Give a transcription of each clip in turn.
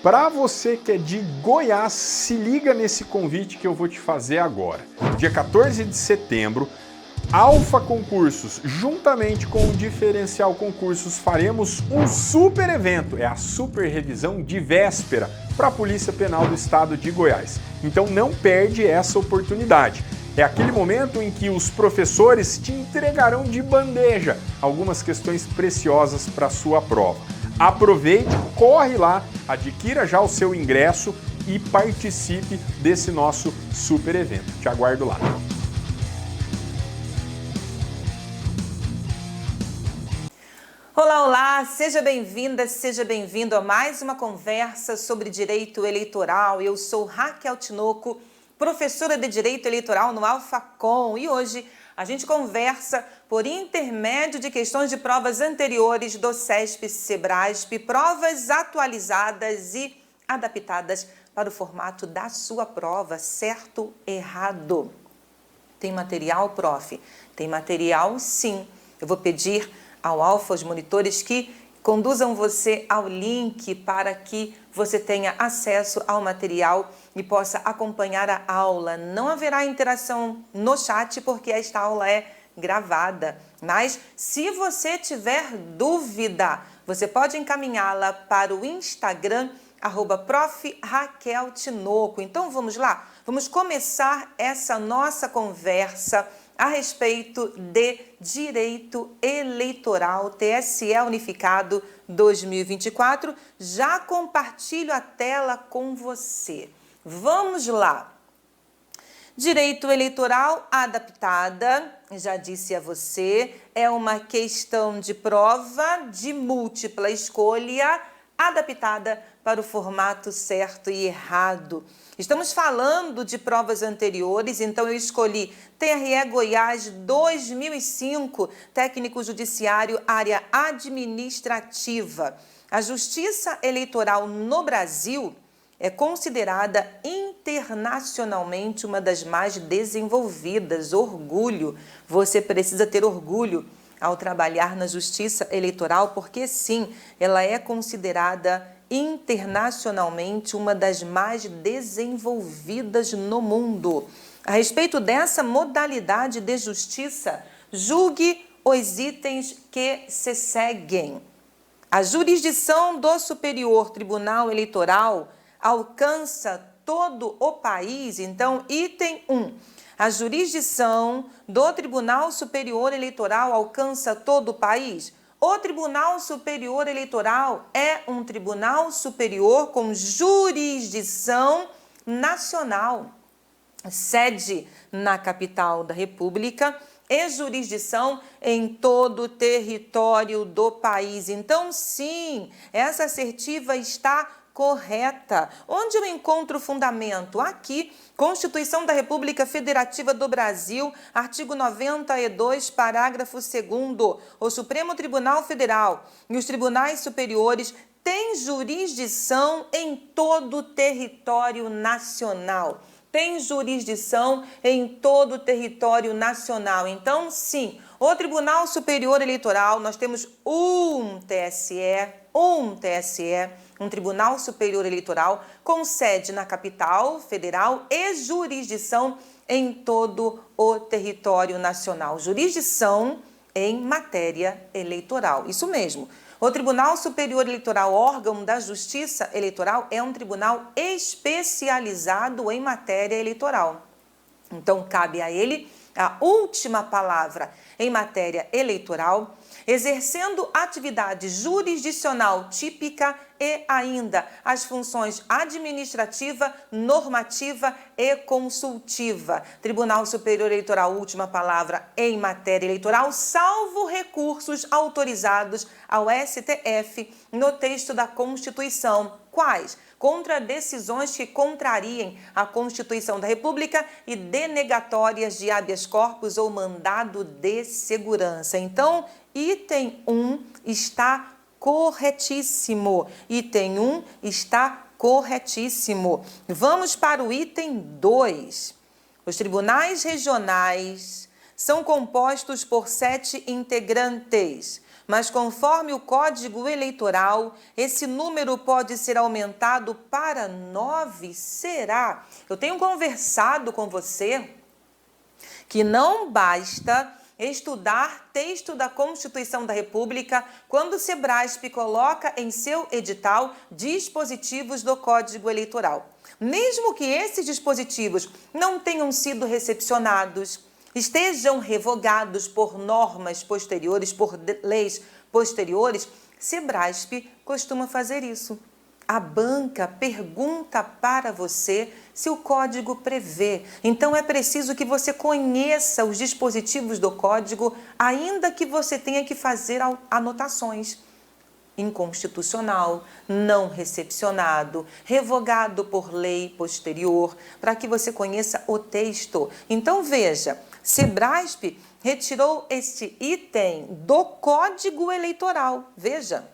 Para você que é de Goiás, se liga nesse convite que eu vou te fazer agora. Dia 14 de setembro, Alfa Concursos, juntamente com o Diferencial Concursos, faremos um super evento. É a super revisão de véspera para a Polícia Penal do Estado de Goiás. Então não perde essa oportunidade. É aquele momento em que os professores te entregarão de bandeja algumas questões preciosas para a sua prova. Aproveite, corre lá, adquira já o seu ingresso e participe desse nosso super evento. Te aguardo lá. Olá, olá! Seja bem-vinda, seja bem-vindo a mais uma conversa sobre direito eleitoral. Eu sou Raquel Tinoco, professora de Direito Eleitoral no Alfacom, e hoje a gente conversa por intermédio de questões de provas anteriores do CESP-Sebrasp, provas atualizadas e adaptadas para o formato da sua prova, certo, errado. Tem material, prof? Tem material, sim. Eu vou pedir ao Alfa, os monitores, que conduzam você ao link para que você tenha acesso ao material e possa acompanhar a aula. Não haverá interação no chat porque esta aula é gravada, mas se você tiver dúvida, você pode encaminhá-la para o Instagram, @prof. Raquel Tinoco. Então vamos lá, vamos começar essa nossa conversa a respeito de direito eleitoral, TSE Unificado 2024. Já compartilho a tela com você. Vamos lá. Direito eleitoral adaptada, já disse a você, é uma questão de prova de múltipla escolha adaptada para o formato certo e errado. Estamos falando de provas anteriores, então eu escolhi TRE Goiás 2005, técnico judiciário, área administrativa. A justiça eleitoral no Brasil é considerada internacionalmente uma das mais desenvolvidas. Orgulho, você precisa ter orgulho ao trabalhar na justiça eleitoral, porque sim, ela é considerada internacionalmente uma das mais desenvolvidas no mundo. A respeito dessa modalidade de justiça, julgue os itens que se seguem. A jurisdição do Superior Tribunal Eleitoral alcança todo o país. Então, item 1. A jurisdição do Tribunal Superior Eleitoral alcança todo o país? O Tribunal Superior Eleitoral é um tribunal superior com jurisdição nacional, sede na capital da República e jurisdição em todo o território do país. Então, sim, essa assertiva está correta. Onde eu encontro o fundamento? Aqui, Constituição da República Federativa do Brasil, artigo 92, parágrafo 2º. O Supremo Tribunal Federal e os tribunais superiores têm jurisdição em todo o território nacional. Tem jurisdição em todo o território nacional. Então, sim, o Tribunal Superior Eleitoral, nós temos um TSE, um Tribunal Superior Eleitoral com sede na capital federal e jurisdição em todo o território nacional. Jurisdição em matéria eleitoral, isso mesmo. O Tribunal Superior Eleitoral, órgão da Justiça Eleitoral, é um tribunal especializado em matéria eleitoral. Então, cabe a ele a última palavra em matéria eleitoral, exercendo atividade jurisdicional típica e ainda as funções administrativa, normativa e consultiva. Tribunal Superior Eleitoral, última palavra em matéria eleitoral, salvo recursos autorizados ao STF no texto da Constituição. Quais? Contra decisões que contrariem a Constituição da República e denegatórias de habeas corpus ou mandado de segurança. Então, item 1 está corretíssimo. Item 1 está corretíssimo. Vamos para o item 2. Os tribunais regionais são compostos por 7 integrantes, mas conforme o Código Eleitoral, esse número pode ser aumentado para 9. Será? Eu tenho conversado com você que não basta estudar texto da Constituição da República quando o Sebrasp coloca em seu edital dispositivos do Código Eleitoral. Mesmo que esses dispositivos não tenham sido recepcionados, estejam revogados por normas posteriores, por leis posteriores, Sebrasp costuma fazer isso. A banca pergunta para você se o código prevê. Então, é preciso que você conheça os dispositivos do código, ainda que você tenha que fazer anotações. Inconstitucional, não recepcionado, revogado por lei posterior, para que você conheça o texto. Então, veja, Sebrasp retirou este item do Código Eleitoral. Veja.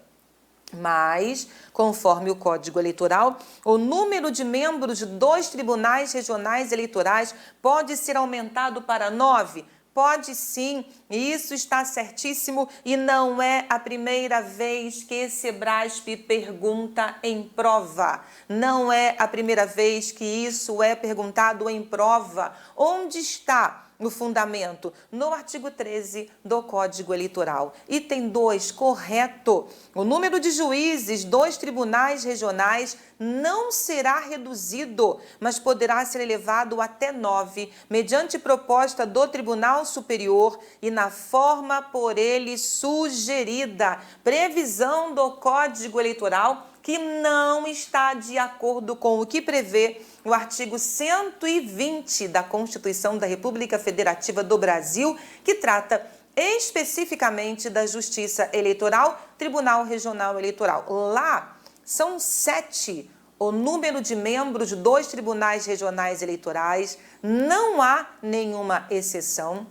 Mas, conforme o Código Eleitoral, o número de membros dos tribunais regionais eleitorais pode ser aumentado para 9. Pode sim, isso está certíssimo e não é a primeira vez que Sebrasp pergunta em prova. Não é a primeira vez que isso é perguntado em prova. Onde está o fundamento? No artigo 13 do Código Eleitoral. Item 2, correto. O número de juízes dos tribunais regionais não será reduzido, mas poderá ser elevado até 9, mediante proposta do Tribunal Superior e na forma por ele sugerida. Previsão do Código Eleitoral que não está de acordo com o que prevê o artigo 120 da Constituição da República Federativa do Brasil, que trata especificamente da Justiça Eleitoral, Tribunal Regional Eleitoral. Lá são 7 o número de membros dos tribunais regionais eleitorais, não há nenhuma exceção.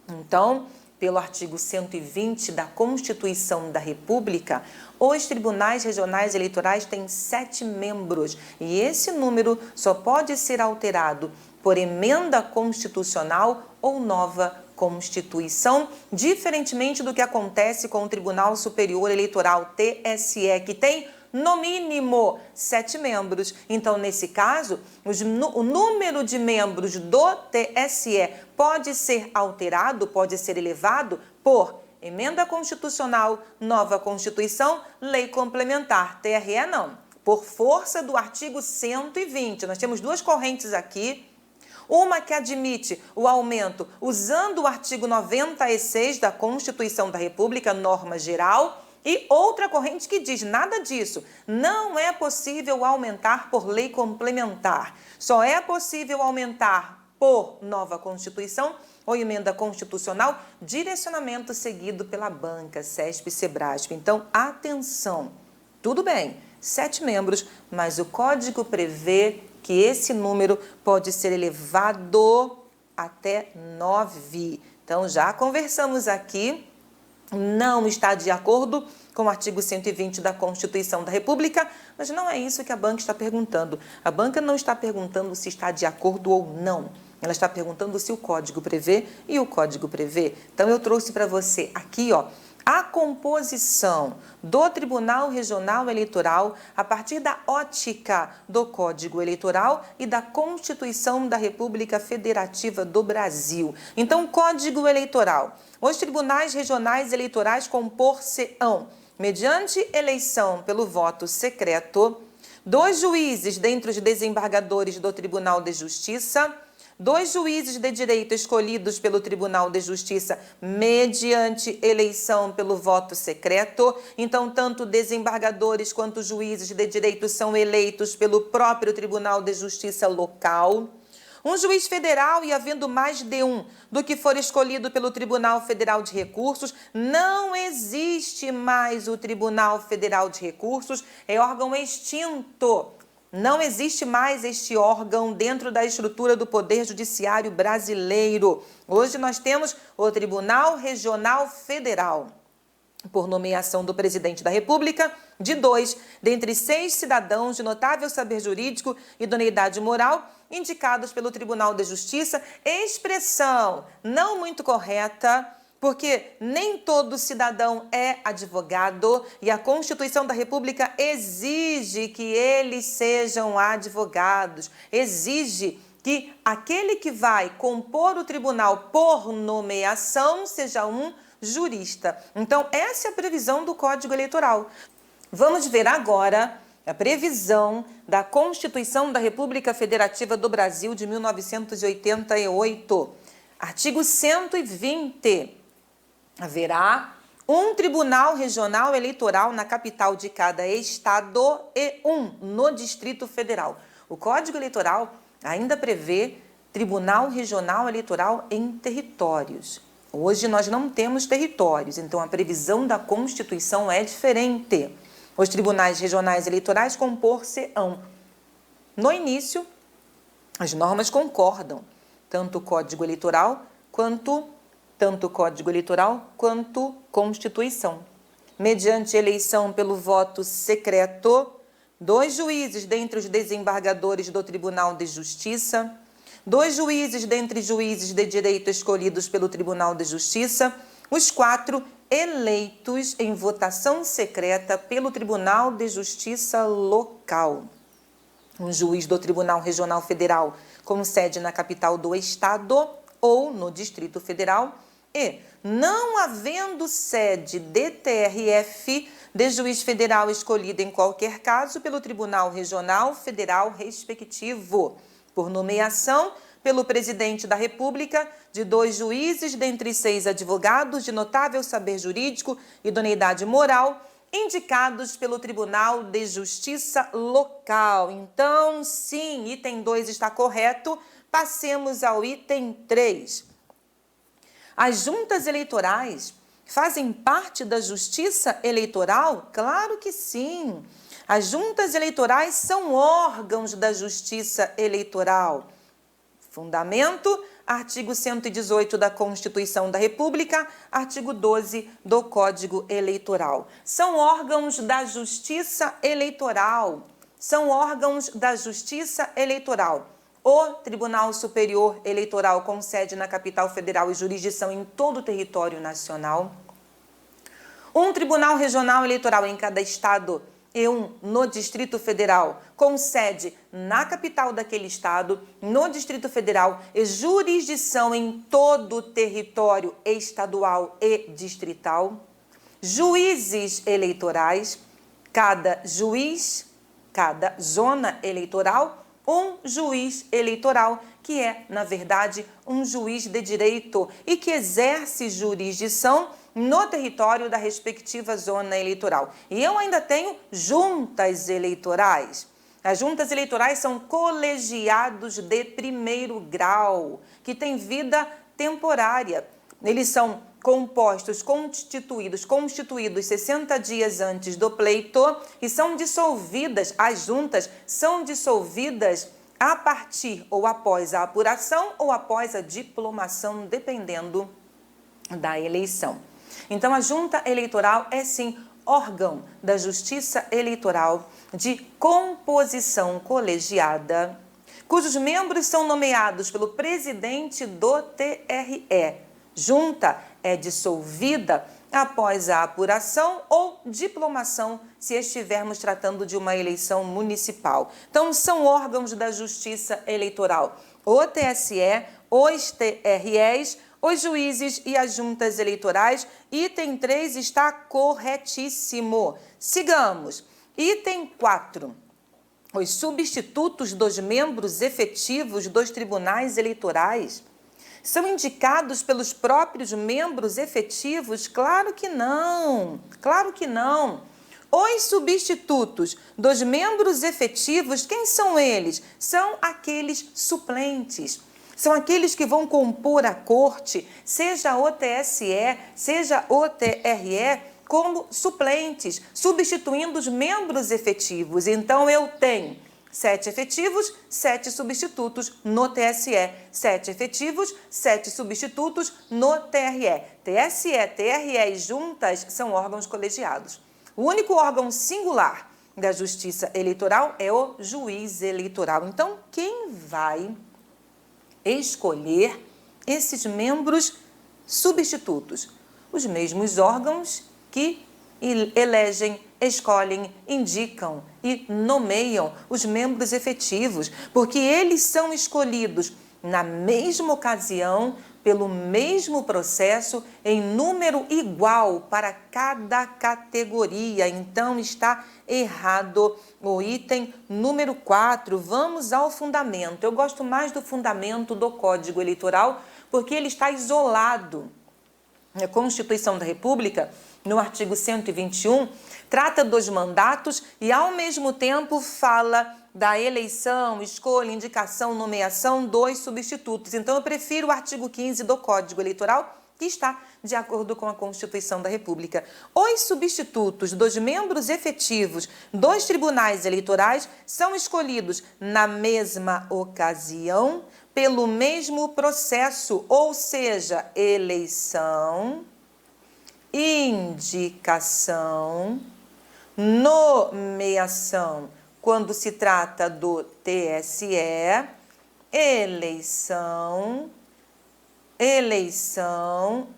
Então, pelo artigo 120 da Constituição da República, os tribunais regionais eleitorais têm 7 membros e esse número só pode ser alterado por emenda constitucional ou nova Constituição, diferentemente do que acontece com o Tribunal Superior Eleitoral, TSE, que tem no mínimo 7 membros. Então, nesse caso, o número de membros do TSE pode ser alterado, pode ser elevado por emenda constitucional, nova Constituição, lei complementar. TRE não. Por força do artigo 120. Nós temos 2 correntes aqui. Uma que admite o aumento usando o artigo 96 da Constituição da República, norma geral, e outra corrente que diz nada disso. Não é possível aumentar por lei complementar. Só é possível aumentar por nova Constituição ou emenda constitucional, direcionamento seguido pela banca, CESP e Sebrasp. Então, atenção. Tudo bem, 7 membros, mas o código prevê que esse número pode ser elevado até 9. Então, já conversamos aqui, não está de acordo com o artigo 120 da Constituição da República, mas não é isso que a banca está perguntando. A banca não está perguntando se está de acordo ou não. Ela está perguntando se o código prevê e o código prevê. Então, eu trouxe para você aqui, ó, a composição do Tribunal Regional Eleitoral a partir da ótica do Código Eleitoral e da Constituição da República Federativa do Brasil. Então, Código Eleitoral. Os tribunais regionais eleitorais compor-se-ão, mediante eleição pelo voto secreto, 2 juízes dentre os desembargadores do Tribunal de Justiça, 2 juízes de direito escolhidos pelo Tribunal de Justiça mediante eleição pelo voto secreto. Então, tanto desembargadores quanto juízes de direito são eleitos pelo próprio Tribunal de Justiça local. Um juiz federal e havendo mais de um do que for escolhido pelo Tribunal Federal de Recursos, não existe mais o Tribunal Federal de Recursos, é órgão extinto. Não existe mais este órgão dentro da estrutura do Poder Judiciário brasileiro. Hoje nós temos o Tribunal Regional Federal, por nomeação do Presidente da República, de 2 dentre 6 cidadãos de notável saber jurídico e idoneidade moral, indicados pelo Tribunal de Justiça, expressão não muito correta, porque nem todo cidadão é advogado e a Constituição da República exige que eles sejam advogados, exige que aquele que vai compor o tribunal por nomeação seja um jurista. Então, essa é a previsão do Código Eleitoral. Vamos ver agora a previsão da Constituição da República Federativa do Brasil de 1988. Artigo 120. Haverá um tribunal regional eleitoral na capital de cada estado e um no Distrito Federal. O Código Eleitoral ainda prevê tribunal regional eleitoral em territórios. Hoje nós não temos territórios, então a previsão da Constituição é diferente. Os tribunais regionais eleitorais compor-se-ão. No início, as normas concordam, tanto o Código Eleitoral quanto Constituição. Mediante eleição pelo voto secreto, 2 juízes dentre os desembargadores do Tribunal de Justiça, 2 juízes dentre juízes de direito escolhidos pelo Tribunal de Justiça, os 4 eleitos em votação secreta pelo Tribunal de Justiça local. Um juiz do Tribunal Regional Federal com sede na capital do estado ou no Distrito Federal e, não havendo sede de TRF, de juiz federal escolhido em qualquer caso pelo Tribunal Regional Federal respectivo, por nomeação pelo Presidente da República de 2 juízes dentre 6 advogados de notável saber jurídico e idoneidade moral, indicados pelo Tribunal de Justiça local. Então, sim, item 2 está correto. Passemos ao item 3. As juntas eleitorais fazem parte da Justiça Eleitoral? Claro que sim. As juntas eleitorais são órgãos da Justiça Eleitoral. Fundamento, artigo 118 da Constituição da República, artigo 12 do Código Eleitoral. São órgãos da Justiça Eleitoral. São órgãos da Justiça Eleitoral. O Tribunal Superior Eleitoral com sede na capital federal e jurisdição em todo o território nacional. Um Tribunal Regional Eleitoral em cada estado e um no Distrito Federal, com sede na capital daquele estado, no Distrito Federal e jurisdição em todo o território estadual e distrital. Juízes eleitorais, cada juiz, cada zona eleitoral, um juiz eleitoral, que é, na verdade, um juiz de direito e que exerce jurisdição no território da respectiva zona eleitoral. E eu ainda tenho juntas eleitorais. As juntas eleitorais são colegiados de primeiro grau, que têm vida temporária. Eles são constituídos 60 dias antes do pleito e são dissolvidas, as juntas são dissolvidas a partir ou após a apuração ou após a diplomação, dependendo da eleição. Então, a junta eleitoral é, sim, órgão da Justiça Eleitoral de composição colegiada, cujos membros são nomeados pelo presidente do TRE. Junta é dissolvida após a apuração ou diplomação, se estivermos tratando de uma eleição municipal. Então, são órgãos da Justiça Eleitoral: o TSE, os TREs, os juízes e as juntas eleitorais. Item 3 está corretíssimo. Sigamos. Item 4. Os substitutos dos membros efetivos dos tribunais eleitorais são indicados pelos próprios membros efetivos? Claro que não. Claro que não. Os substitutos dos membros efetivos, quem são eles? São aqueles suplentes. São aqueles que vão compor a corte, seja o TSE, seja o TRE, como suplentes, substituindo os membros efetivos. Então, eu tenho 7 efetivos, 7 substitutos no TSE. 7 efetivos, 7 substitutos no TRE. TSE, TRE e juntas são órgãos colegiados. O único órgão singular da Justiça Eleitoral é o juiz eleitoral. Então, quem vai escolher esses membros substitutos. Os mesmos órgãos que elegem, escolhem, indicam e nomeiam os membros efetivos, porque eles são escolhidos na mesma ocasião, pelo mesmo processo, em número igual para cada categoria. Então, está errado o item número 4. Vamos ao fundamento. Eu gosto mais do fundamento do Código Eleitoral, porque ele está isolado. A Constituição da República, no artigo 121, trata dos mandatos e, ao mesmo tempo, fala da eleição, escolha, indicação, nomeação dos substitutos. Então, eu prefiro o artigo 15 do Código Eleitoral, que está de acordo com a Constituição da República. Os substitutos dos membros efetivos dos tribunais eleitorais são escolhidos na mesma ocasião, pelo mesmo processo, ou seja, eleição, indicação, nomeação, quando se trata do TSE, eleição,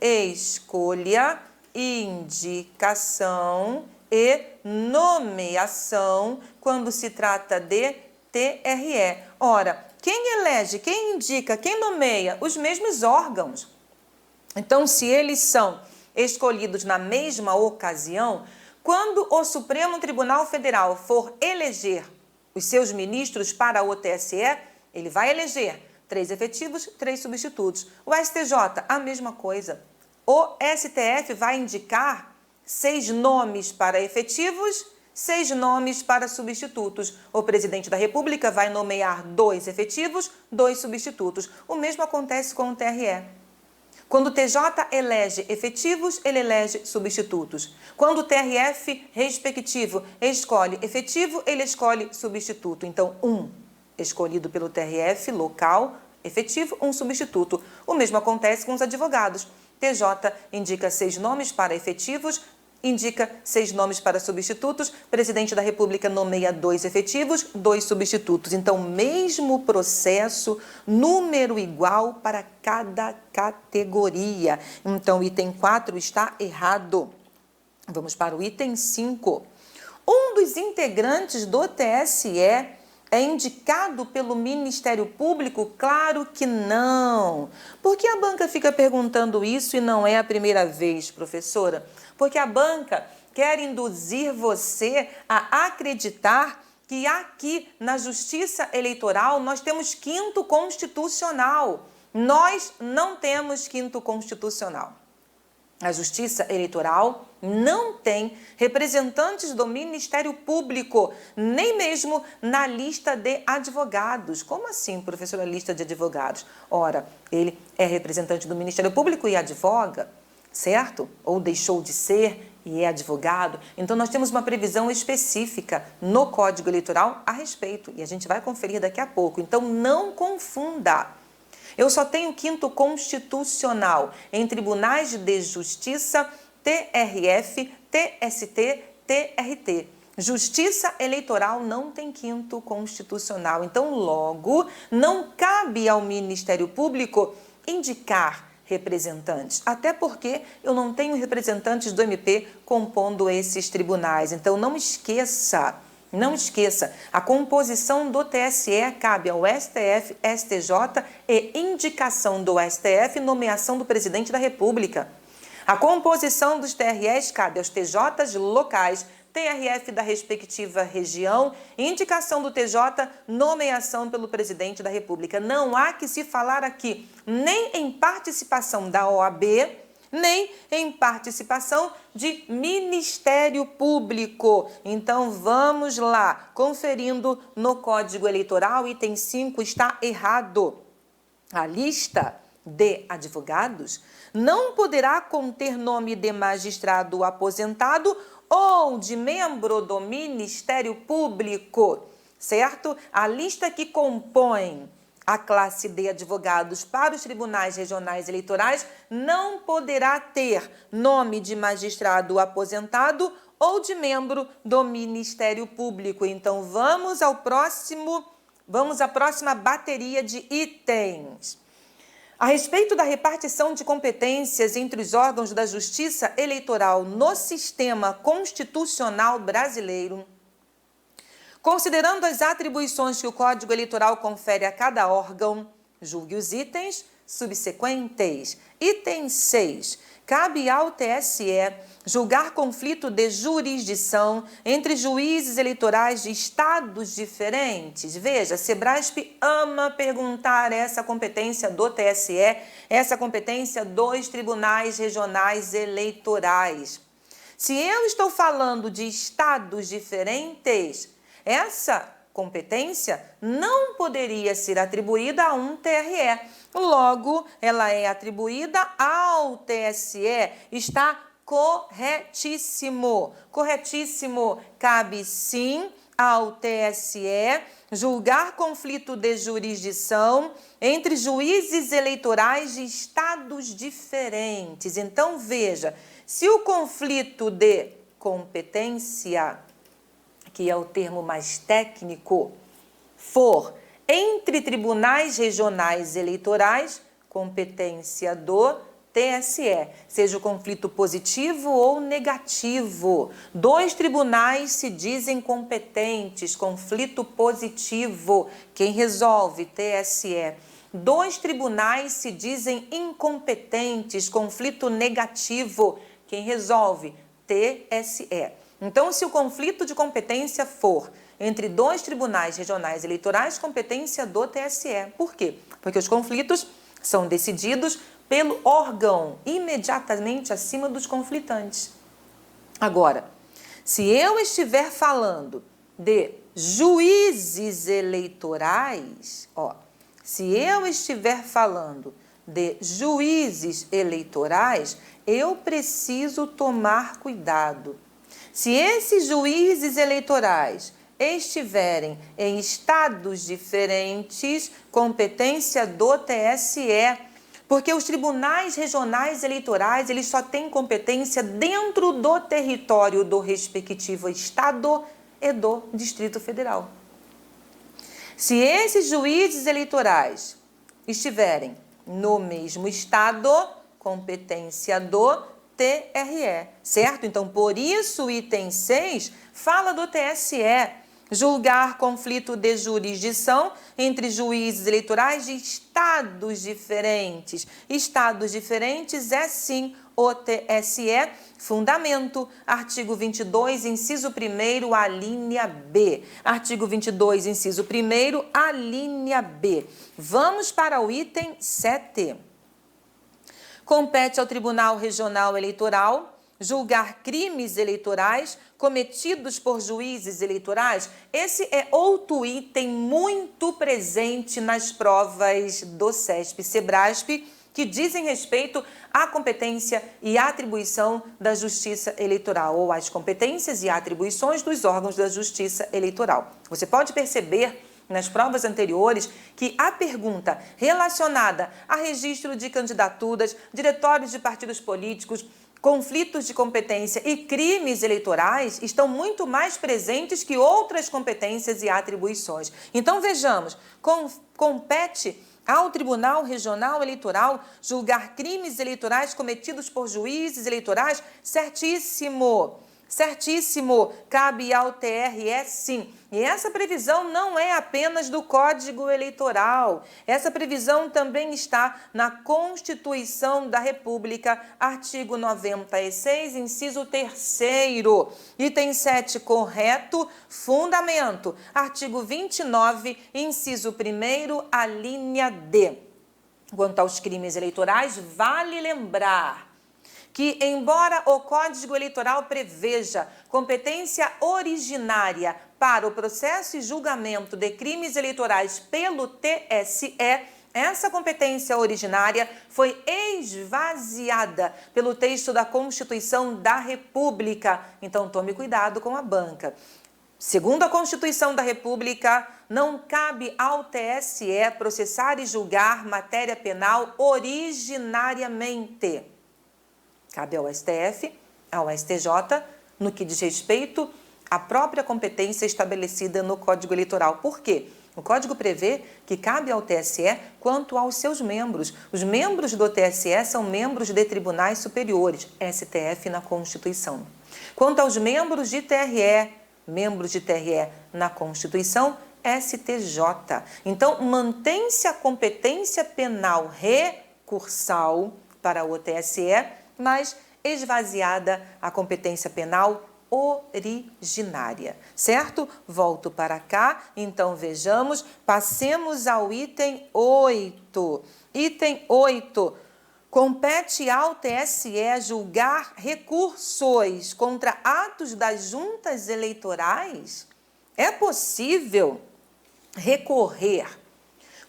escolha, indicação e nomeação, quando se trata de TRE. Ora, quem elege, quem indica, quem nomeia? Os mesmos órgãos. Então, se eles são escolhidos na mesma ocasião, quando o Supremo Tribunal Federal for eleger os seus ministros para o TSE, ele vai eleger 3 efetivos, 3 substitutos. O STJ, a mesma coisa. O STF vai indicar 6 nomes para efetivos, 6 nomes para substitutos. O presidente da República vai nomear 2 efetivos, 2 substitutos. O mesmo acontece com o TRE. Quando o TJ elege efetivos, ele elege substitutos. Quando o TRF, respectivo, escolhe efetivo, ele escolhe substituto. Então, um escolhido pelo TRF, local, efetivo, um substituto. O mesmo acontece com os advogados. TJ indica 6 nomes para efetivos, indica 6 nomes para substitutos, presidente da República nomeia 2 efetivos, 2 substitutos. Então, mesmo processo, número igual para cada categoria. Então, o item 4 está errado. Vamos para o item 5. Um dos integrantes do TSE é indicado pelo Ministério Público? Claro que não. Por que a banca fica perguntando isso e não é a primeira vez, professora? Porque a banca quer induzir você a acreditar que aqui na Justiça Eleitoral nós temos 5º constitucional. Nós não temos 5º constitucional. A Justiça Eleitoral não tem representantes do Ministério Público, nem mesmo na lista de advogados. Como assim, professora, lista de advogados? Ora, ele é representante do Ministério Público e advoga, certo? Ou deixou de ser e é advogado. Então, nós temos uma previsão específica no Código Eleitoral a respeito, e a gente vai conferir daqui a pouco. Então, não confunda. Eu só tenho 5º constitucional em tribunais de justiça, TRF, TST, TRT. Justiça Eleitoral não tem 5º constitucional. Então, logo, não cabe ao Ministério Público indicar representantes, até porque eu não tenho representantes do MP compondo esses tribunais. Então, não esqueça, a composição do TSE cabe ao STF, STJ e indicação do STF, nomeação do presidente da República. A composição dos TREs cabe aos TJs locais, TRF da respectiva região, indicação do TJ, nomeação pelo presidente da República. Não há que se falar aqui nem em participação da OAB, nem em participação de Ministério Público. Então, vamos lá, conferindo no Código Eleitoral, item 5 está errado. A lista de advogados não poderá conter nome de magistrado aposentado ou de membro do Ministério Público, certo? A lista que compõe a classe de advogados para os tribunais regionais eleitorais não poderá ter nome de magistrado aposentado ou de membro do Ministério Público. Então, vamos à próxima bateria de itens. A respeito da repartição de competências entre os órgãos da Justiça Eleitoral no sistema constitucional brasileiro, considerando as atribuições que o Código Eleitoral confere a cada órgão, julgue os itens subsequentes. Item 6. Cabe ao TSE julgar conflito de jurisdição entre juízes eleitorais de estados diferentes. Veja, Sebrasp ama perguntar essa competência do TSE, essa competência dos tribunais regionais eleitorais. Se eu estou falando de estados diferentes, essa competência não poderia ser atribuída a um TRE. Logo, ela é atribuída ao TSE. Está corretíssimo. Corretíssimo. Cabe sim ao TSE julgar conflito de jurisdição entre juízes eleitorais de estados diferentes. Então, veja, se o conflito de competência, que é o termo mais técnico, for entre tribunais regionais eleitorais, competência do TSE, seja o conflito positivo ou negativo. Dois tribunais se dizem competentes, conflito positivo, quem resolve? TSE. Dois tribunais se dizem incompetentes, conflito negativo, quem resolve? TSE. Então, se o conflito de competência for entre dois tribunais regionais eleitorais, competência do TSE. Por quê? Porque os conflitos são decididos pelo órgão imediatamente acima dos conflitantes. Agora, se eu estiver falando de juízes eleitorais, se eu estiver falando de juízes eleitorais, eu preciso tomar cuidado. Se esses juízes eleitorais estiverem em estados diferentes, competência do TSE, porque os tribunais regionais eleitorais, eles só têm competência dentro do território do respectivo estado e do Distrito Federal. Se esses juízes eleitorais estiverem no mesmo estado, competência do TRE, certo? Então, por isso, o item 6 fala do TSE, julgar conflito de jurisdição entre juízes eleitorais de estados diferentes. Estados diferentes é sim o TSE, fundamento, artigo 22, inciso 1º, a linha B. Artigo 22, inciso 1º, a linha B. Vamos para o item 7. Compete ao Tribunal Regional Eleitoral julgar crimes eleitorais cometidos por juízes eleitorais. Esse é outro item muito presente nas provas do CESP e Sebrasp, que dizem respeito à competência e atribuição da Justiça Eleitoral, ou às competências e atribuições dos órgãos da Justiça Eleitoral. Você pode perceber nas provas anteriores que a pergunta relacionada a registro de candidaturas, diretórios de partidos políticos, conflitos de competência e crimes eleitorais estão muito mais presentes que outras competências e atribuições. Então, vejamos, compete ao Tribunal Regional Eleitoral julgar crimes eleitorais cometidos por juízes eleitorais? Certíssimo! Certíssimo, cabe ao TRE sim. E essa previsão não é apenas do Código Eleitoral. Essa previsão também está na Constituição da República, artigo 96, inciso 3º. Item 7, correto, fundamento. Artigo 29, inciso 1º, a linha D. Quanto aos crimes eleitorais, vale lembrar que, embora o Código Eleitoral preveja competência originária para o processo e julgamento de crimes eleitorais pelo TSE, essa competência originária foi esvaziada pelo texto da Constituição da República. Então, tome cuidado com a banca. Segundo a Constituição da República, não cabe ao TSE processar e julgar matéria penal originariamente. Cabe ao STF, ao STJ, no que diz respeito à própria competência estabelecida no Código Eleitoral. Por quê? O Código prevê que cabe ao TSE quanto aos seus membros. Os membros do TSE são membros de tribunais superiores, STF na Constituição. Quanto aos membros de TRE na Constituição, STJ. Então, mantém-se a competência penal recursal para o TSE, mas esvaziada a competência penal originária, certo? Volto para cá, então vejamos, passemos ao item 8. Item 8. Compete ao TSE julgar recursos contra atos das juntas eleitorais? É possível recorrer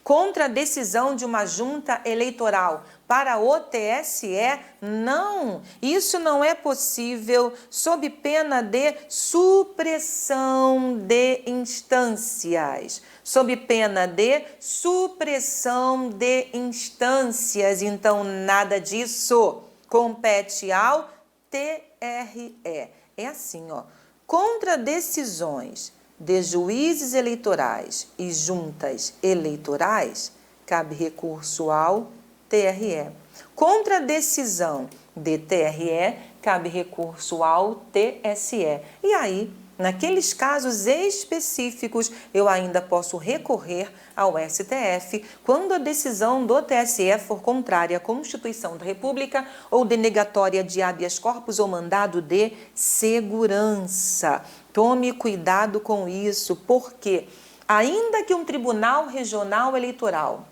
contra a decisão de uma junta eleitoral para o TSE? Não, isso não é possível sob pena de supressão de instâncias. Sob pena de supressão de instâncias. Então, nada disso compete ao TRE. É assim, ó. Contra decisões de juízes eleitorais e juntas eleitorais, cabe recurso ao TRE. Contra a decisão de TRE, cabe recurso ao TSE. E aí, naqueles casos específicos, eu ainda posso recorrer ao STF quando a decisão do TSE for contrária à Constituição da República ou denegatória de habeas corpus ou mandado de segurança. Tome cuidado com isso, porque ainda que um tribunal regional eleitoral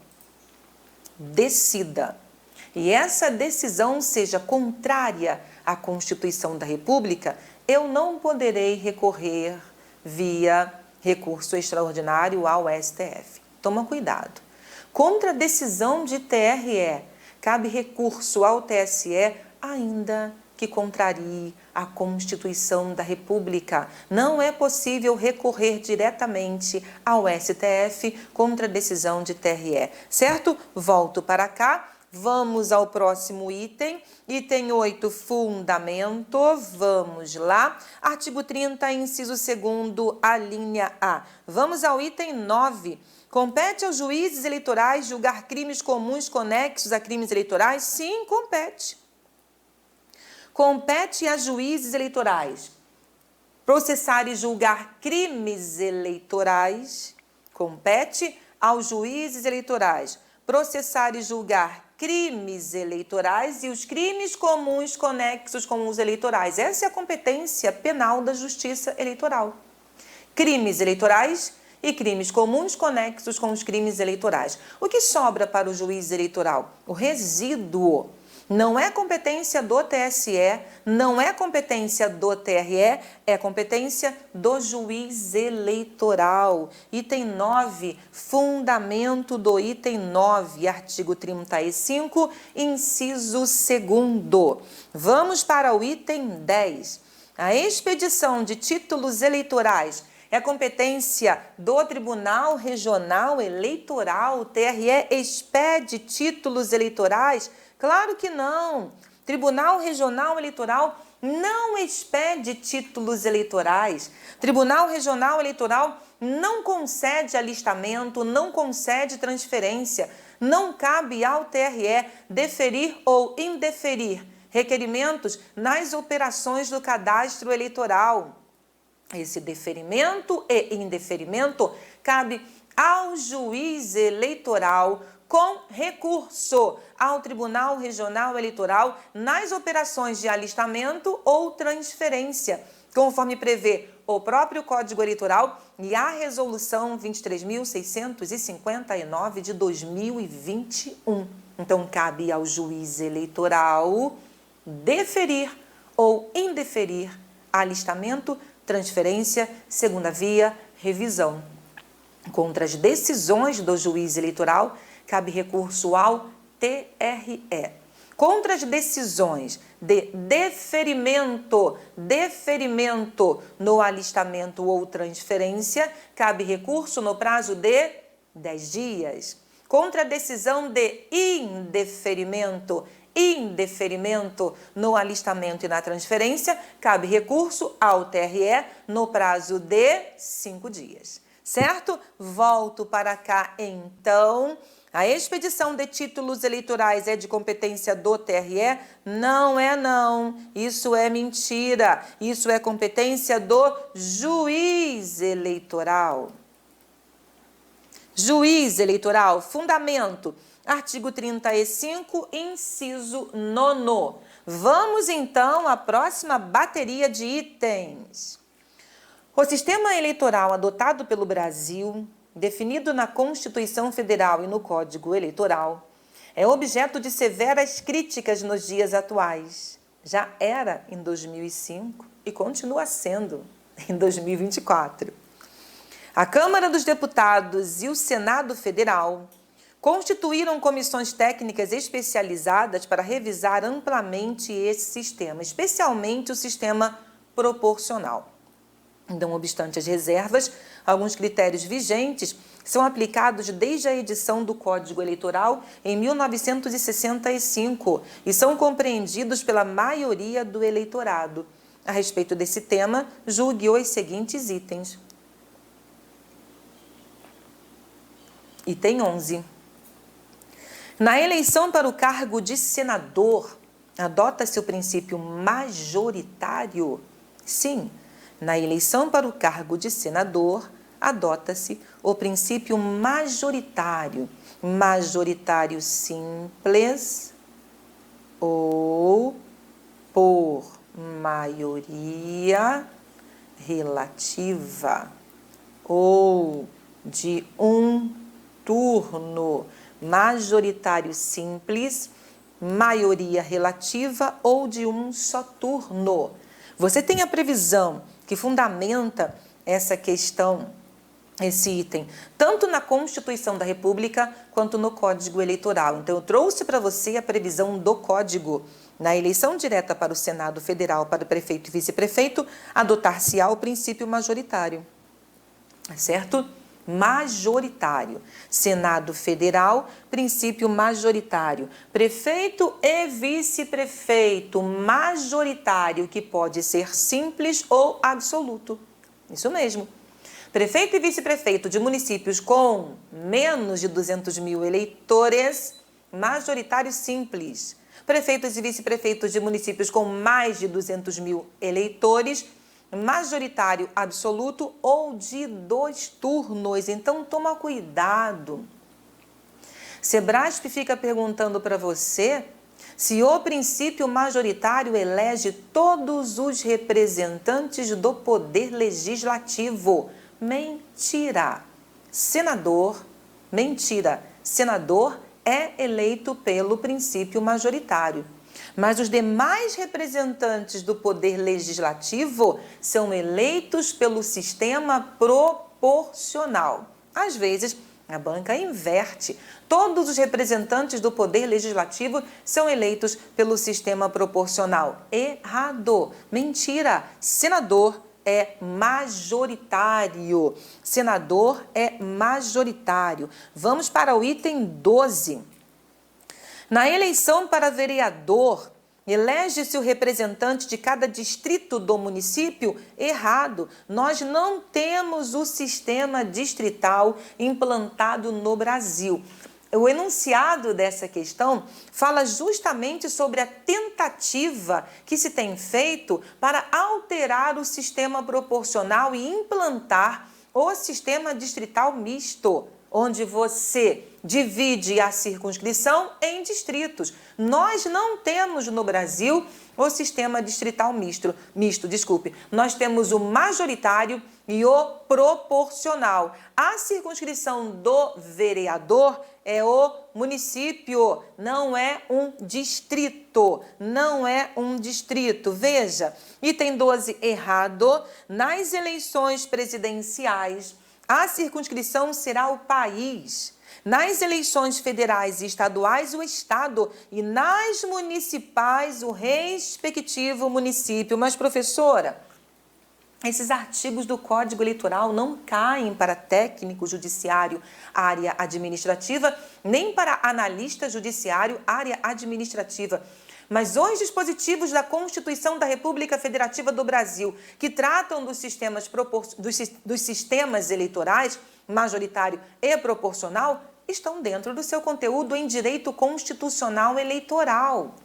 decida e essa decisão seja contrária à Constituição da República, eu não poderei recorrer via recurso extraordinário ao STF. Toma cuidado. Contra a decisão de TRE, cabe recurso ao TSE ainda que contrarie a Constituição da República. Não é possível recorrer diretamente ao STF contra a decisão de TRE, certo? Volto para cá. Vamos ao próximo item. Item 8, fundamento. Vamos lá. Artigo 30, inciso 2º, a linha A. Vamos ao item 9. Compete aos juízes eleitorais julgar crimes comuns conexos a crimes eleitorais? Sim, compete. Compete a juízes eleitorais processar e julgar crimes eleitorais. Compete aos juízes eleitorais processar e julgar crimes eleitorais e os crimes comuns conexos com os eleitorais. Essa é a competência penal da Justiça Eleitoral. Crimes eleitorais e crimes comuns conexos com os crimes eleitorais. O que sobra para o juiz eleitoral? O resíduo. Não é competência do TSE, não é competência do TRE, é competência do juiz eleitoral. Item 9, fundamento do item 9, artigo 35, inciso 2º. Vamos para o item 10. A expedição de títulos eleitorais é competência do Tribunal Regional Eleitoral. O TRE expede títulos eleitorais? Claro que não. Tribunal Regional Eleitoral não expede títulos eleitorais. Tribunal Regional Eleitoral não concede alistamento, não concede transferência. Não cabe ao TRE deferir ou indeferir requerimentos nas operações do cadastro eleitoral. Esse deferimento e indeferimento cabe ao juiz eleitoral com recurso ao Tribunal Regional Eleitoral nas operações de alistamento ou transferência, conforme prevê o próprio Código Eleitoral e a Resolução 23.659 de 2021. Então, cabe ao juiz eleitoral deferir ou indeferir alistamento, transferência, segunda via, revisão. Contra as decisões do juiz eleitoral, cabe recurso ao TRE. Contra as decisões de deferimento no alistamento ou transferência, cabe recurso no prazo de 10 dias. Contra a decisão de indeferimento no alistamento e na transferência, cabe recurso ao TRE no prazo de 5 dias. certo? Volto para cá, então. A expedição de títulos eleitorais é de competência do TRE? Não é não, isso é mentira, isso é competência do juiz eleitoral. Juiz eleitoral, fundamento, artigo 35, inciso 9º. Vamos então à próxima bateria de itens. O sistema eleitoral adotado pelo Brasil, definido na Constituição Federal e no Código Eleitoral, é objeto de severas críticas nos dias atuais. Já era em 2005 e continua sendo em 2024. A Câmara dos Deputados e o Senado Federal constituíram comissões técnicas especializadas para revisar amplamente esse sistema, especialmente o sistema proporcional. Não obstante as reservas, alguns critérios vigentes são aplicados desde a edição do Código Eleitoral em 1965 e são compreendidos pela maioria do eleitorado. A respeito desse tema, julgue os seguintes itens. Item 11. Na eleição para o cargo de senador, adota-se o princípio majoritário? Sim. Na eleição para o cargo de senador, adota-se o princípio majoritário, majoritário simples ou por maioria relativa ou de um turno, majoritário simples, maioria relativa ou de um só turno. Você tem a previsão que fundamenta essa questão, esse item, tanto na Constituição da República quanto no Código Eleitoral. Então, eu trouxe para você a previsão do Código. Na eleição direta para o Senado Federal, para o prefeito e vice-prefeito, adotar-se-á o princípio majoritário, certo? Majoritário. Senado Federal, princípio majoritário. Prefeito e vice-prefeito, majoritário, que pode ser simples ou absoluto. Isso mesmo. Prefeito e vice-prefeito de municípios com menos de 200 mil eleitores, majoritário simples. Prefeitos e vice-prefeitos de municípios com mais de 200 mil eleitores, majoritário absoluto ou de 2 turnos. Então, toma cuidado. Sebrasp fica perguntando para você se o princípio majoritário elege todos os representantes do poder legislativo. Mentira. Senador é eleito pelo princípio majoritário. Mas os demais representantes do poder legislativo são eleitos pelo sistema proporcional. Às vezes, a banca inverte. Todos os representantes do poder legislativo são eleitos pelo sistema proporcional. Errado. Mentira. Senador é majoritário. Senador é majoritário. Vamos para o item 12. Na eleição para vereador, elege-se o representante de cada distrito do município? Errado. Nós não temos o sistema distrital implantado no Brasil. O enunciado dessa questão fala justamente sobre a tentativa que se tem feito para alterar o sistema proporcional e implantar o sistema distrital misto, onde você divide a circunscrição em distritos. Nós não temos no Brasil o sistema distrital misto. Nós temos o majoritário e o proporcional. A circunscrição do vereador é o município, não é um distrito. Não é um distrito. Veja, item 12, errado. Nas eleições presidenciais, a circunscrição será o país. Nas eleições federais e estaduais, o estado. E nas municipais, o respectivo município. Mas, professora, esses artigos do Código Eleitoral não caem para técnico judiciário, área administrativa, nem para analista judiciário, área administrativa. Mas os dispositivos da Constituição da República Federativa do Brasil, que tratam dos sistemas eleitorais, majoritário e proporcional, estão dentro do seu conteúdo em direito constitucional eleitoral.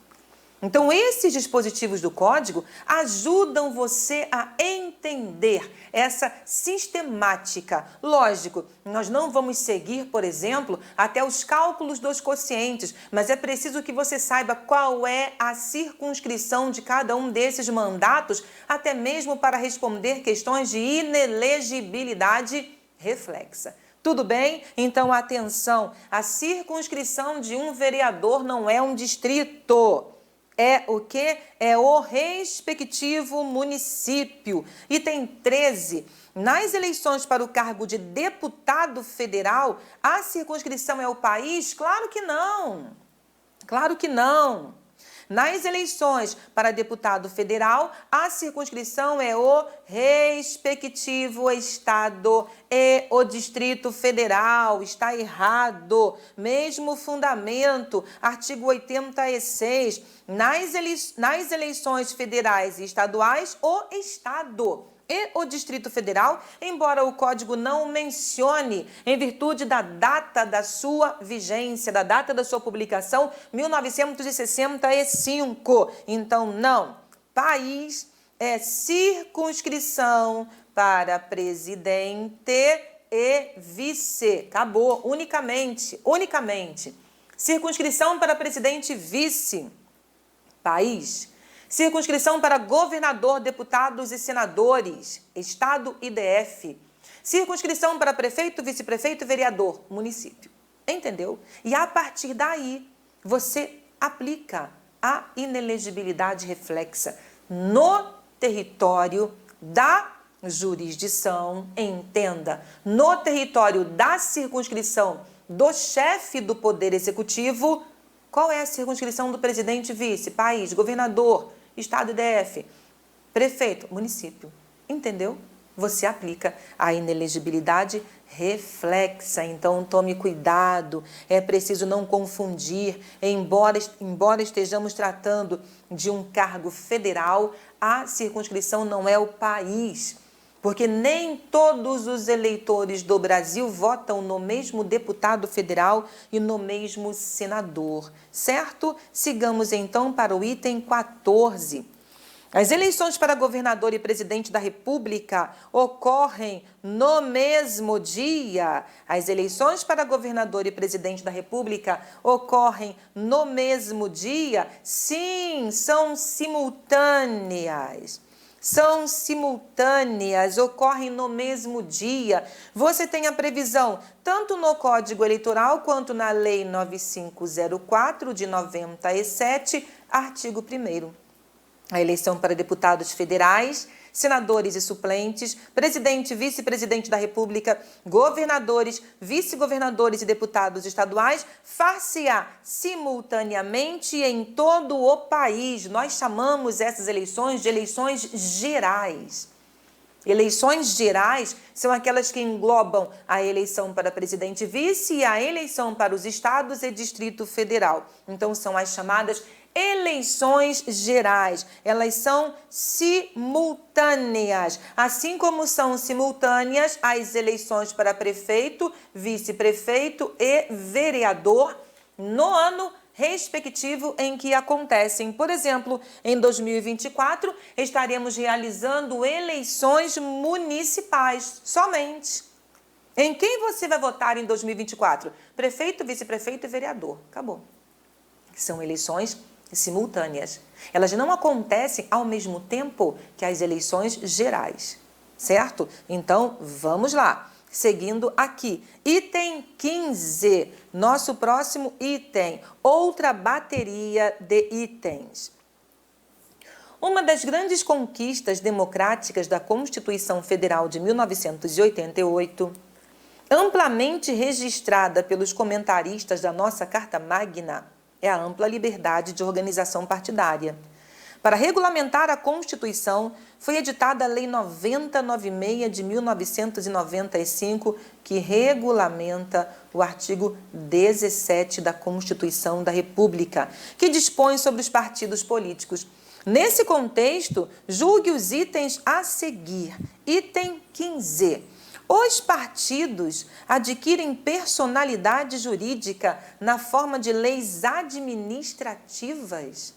Então, esses dispositivos do Código ajudam você a entender essa sistemática. Lógico, nós não vamos seguir, por exemplo, até os cálculos dos quocientes, mas é preciso que você saiba qual é a circunscrição de cada um desses mandatos, até mesmo para responder questões de inelegibilidade reflexa. Tudo bem? Então, atenção, a circunscrição de um vereador não é um distrito. É o quê? É o respectivo município. Item 13. Nas eleições para o cargo de deputado federal, a circunscrição é o país? Claro que não. Claro que não. Nas eleições para deputado federal, a circunscrição é o respectivo estado e o Distrito Federal. Está errado. Mesmo fundamento, artigo 86. Nas eleições federais e estaduais, o estado e o Distrito Federal, embora o Código não mencione, em virtude da data da sua vigência, da data da sua publicação, 1965. Então, não. País é circunscrição para presidente e vice. Acabou. Unicamente. Circunscrição para presidente e vice. País. Circunscrição para governador, deputados e senadores, estado e DF. Circunscrição para prefeito, vice-prefeito e vereador, município. Entendeu? E a partir daí, você aplica a inelegibilidade reflexa no território da jurisdição, entenda, no território da circunscrição do chefe do Poder Executivo. Qual é a circunscrição do presidente e vice? País, governador, estado e DF, prefeito, município. Entendeu? Você aplica a inelegibilidade reflexa. Então, tome cuidado. É preciso não confundir. Embora estejamos tratando de um cargo federal, a circunscrição não é o país. Porque nem todos os eleitores do Brasil votam no mesmo deputado federal e no mesmo senador, certo? Sigamos então para o item 14. As eleições para governador e presidente da República ocorrem no mesmo dia. As eleições para governador e presidente da República ocorrem no mesmo dia? Sim, são simultâneas. Ocorrem no mesmo dia. Você tem a previsão, tanto no Código Eleitoral quanto na Lei 9504 de 97, artigo 1º. A eleição para deputados federais, senadores e suplentes, presidente e vice-presidente da República, governadores, vice-governadores e deputados estaduais, far-se-á simultaneamente em todo o país. Nós chamamos essas eleições de eleições gerais. Eleições gerais são aquelas que englobam a eleição para presidente e vice e a eleição para os estados e Distrito Federal. Então, são as chamadas eleições gerais. Elas são simultâneas, assim como são simultâneas as eleições para prefeito, vice-prefeito e vereador no ano respectivo em que acontecem. Por exemplo, em 2024, estaremos realizando eleições municipais somente. Em quem você vai votar em 2024? Prefeito, vice-prefeito e vereador. Acabou. São eleições simultâneas. Elas não acontecem ao mesmo tempo que as eleições gerais, certo? Então, vamos lá. Seguindo aqui, item 15, nosso próximo item, outra bateria de itens. Uma das grandes conquistas democráticas da Constituição Federal de 1988, amplamente registrada pelos comentaristas da nossa Carta Magna, é a ampla liberdade de organização partidária. Para regulamentar a Constituição, foi editada a Lei 9096 de 1995, que regulamenta o artigo 17 da Constituição da República, que dispõe sobre os partidos políticos. Nesse contexto, julgue os itens a seguir. Item 15. Os partidos adquirem personalidade jurídica na forma de leis administrativas.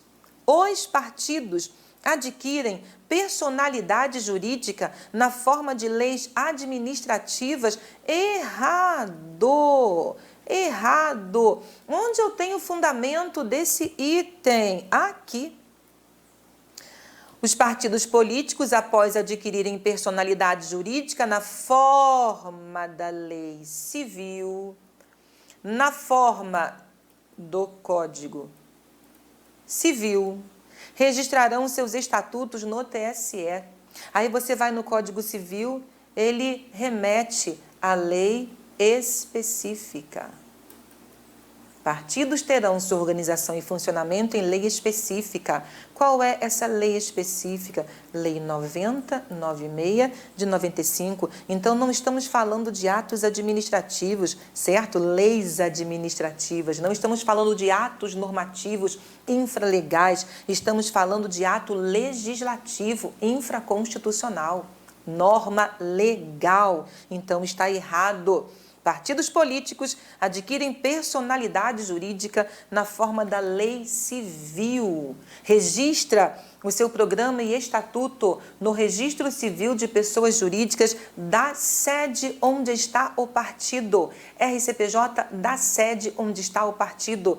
Os partidos adquirem personalidade jurídica na forma de leis administrativas. Errado! Errado! Onde eu tenho o fundamento desse item? Aqui. Os partidos políticos, após adquirirem personalidade jurídica na forma da lei civil, na forma do Código Civil, registrarão seus estatutos no TSE. Aí você vai no Código Civil, ele remete à lei específica. Partidos terão sua organização e funcionamento em lei específica. Qual é essa lei específica? Lei 9096 de 95. Então, não estamos falando de atos administrativos, certo? Leis administrativas. Não estamos falando de atos normativos infralegais. Estamos falando de ato legislativo infraconstitucional. Norma legal. Então, está errado. Partidos políticos adquirem personalidade jurídica na forma da lei civil. Registra o seu programa e estatuto no Registro Civil de Pessoas Jurídicas da sede onde está o partido. RCPJ da sede onde está o partido.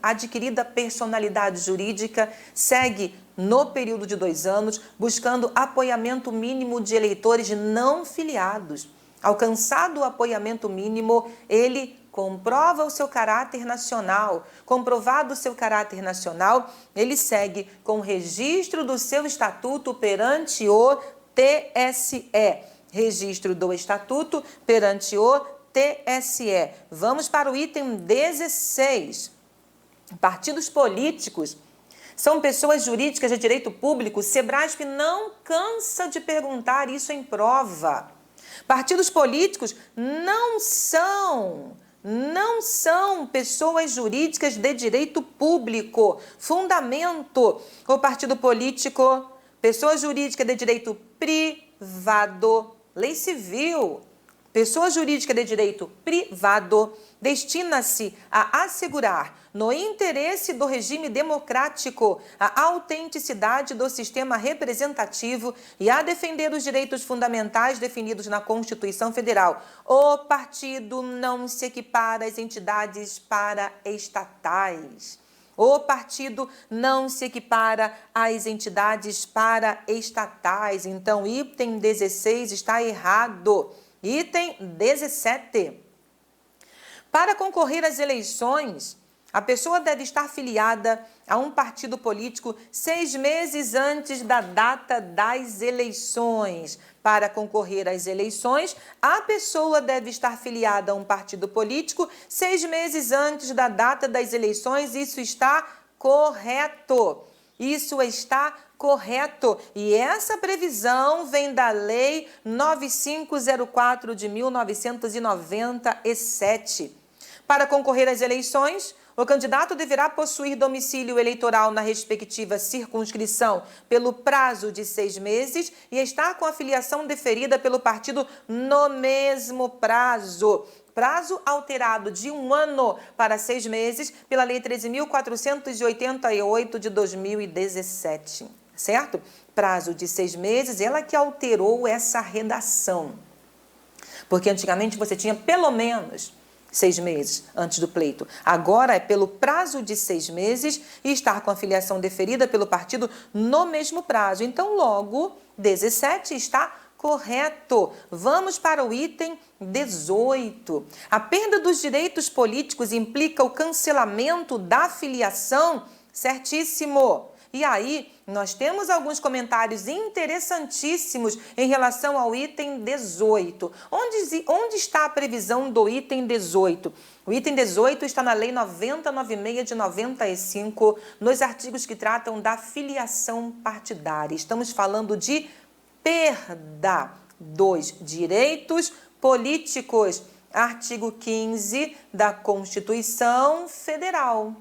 Adquirida personalidade jurídica segue no período de 2 anos, buscando apoiamento mínimo de eleitores não filiados. Alcançado o apoiamento mínimo, ele comprova o seu caráter nacional. Comprovado o seu caráter nacional, ele segue com o registro do seu estatuto perante o TSE. Registro do estatuto perante o TSE. Vamos para o item 16. Partidos políticos são pessoas jurídicas de direito público. Sebrasp não cansa de perguntar isso em prova. Partidos políticos não são pessoas jurídicas de direito público. Fundamento: o partido político, pessoa jurídica de direito privado, lei civil. Pessoa jurídica de direito privado destina-se a assegurar, no interesse do regime democrático, a autenticidade do sistema representativo e a defender os direitos fundamentais definidos na Constituição Federal. O partido não se equipara às entidades paraestatais. O partido não se equipara às entidades paraestatais. Então, item 16 está errado. Item 17. Para concorrer às eleições, a pessoa deve estar filiada a um partido político 6 meses antes da data das eleições. Para concorrer às eleições, a pessoa deve estar filiada a um partido político 6 meses antes da data das eleições. Isso está correto. Isso está correto. E essa previsão vem da Lei 9504 de 1997. Para concorrer às eleições, o candidato deverá possuir domicílio eleitoral na respectiva circunscrição pelo prazo de 6 meses e estar com a filiação deferida pelo partido no mesmo prazo. Prazo alterado de 1 ano para 6 meses pela Lei 13.488 de 2017, certo? Prazo de 6 meses, ela que alterou essa redação. Porque antigamente você tinha pelo menos 6 meses antes do pleito. Agora é pelo prazo de 6 meses e estar com a filiação deferida pelo partido no mesmo prazo. Então, logo, 17 está correto. Vamos para o item 18. A perda dos direitos políticos implica o cancelamento da filiação? Certíssimo. E aí, nós temos alguns comentários interessantíssimos em relação ao item 18. Onde está a previsão do item 18? O item 18 está na Lei 9096 de 95, nos artigos que tratam da filiação partidária. Estamos falando de perda dos direitos políticos. Artigo 15 da Constituição Federal.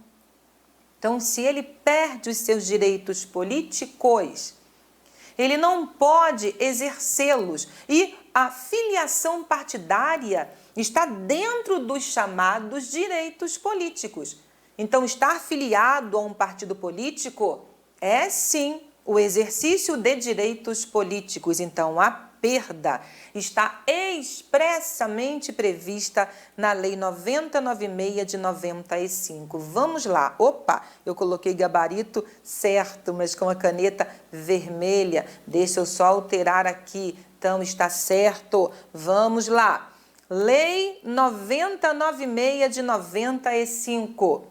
Então, se ele perde os seus direitos políticos, ele não pode exercê-los. E a filiação partidária está dentro dos chamados direitos políticos. Então, estar filiado a um partido político é, sim, o exercício de direitos políticos. Então, a perda está expressamente prevista na Lei 9096 de 95. Vamos lá. Opa, eu coloquei gabarito certo, mas com a caneta vermelha. Deixa eu só alterar aqui. Então, está certo. Vamos lá. Lei 9096 de 95.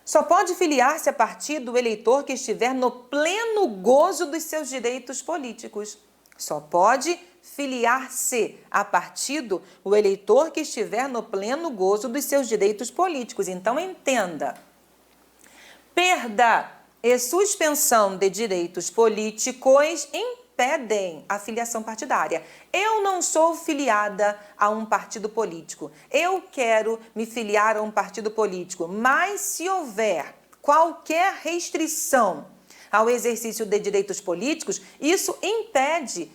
Só pode filiar-se a partido o eleitor que estiver no pleno gozo dos seus direitos políticos. Só pode filiar-se a partido o eleitor que estiver no pleno gozo dos seus direitos políticos. Então, entenda. Perda e suspensão de direitos políticos impedem a filiação partidária. Eu não sou filiada a um partido político. Eu quero me filiar a um partido político, mas se houver qualquer restrição ao exercício de direitos políticos, isso impede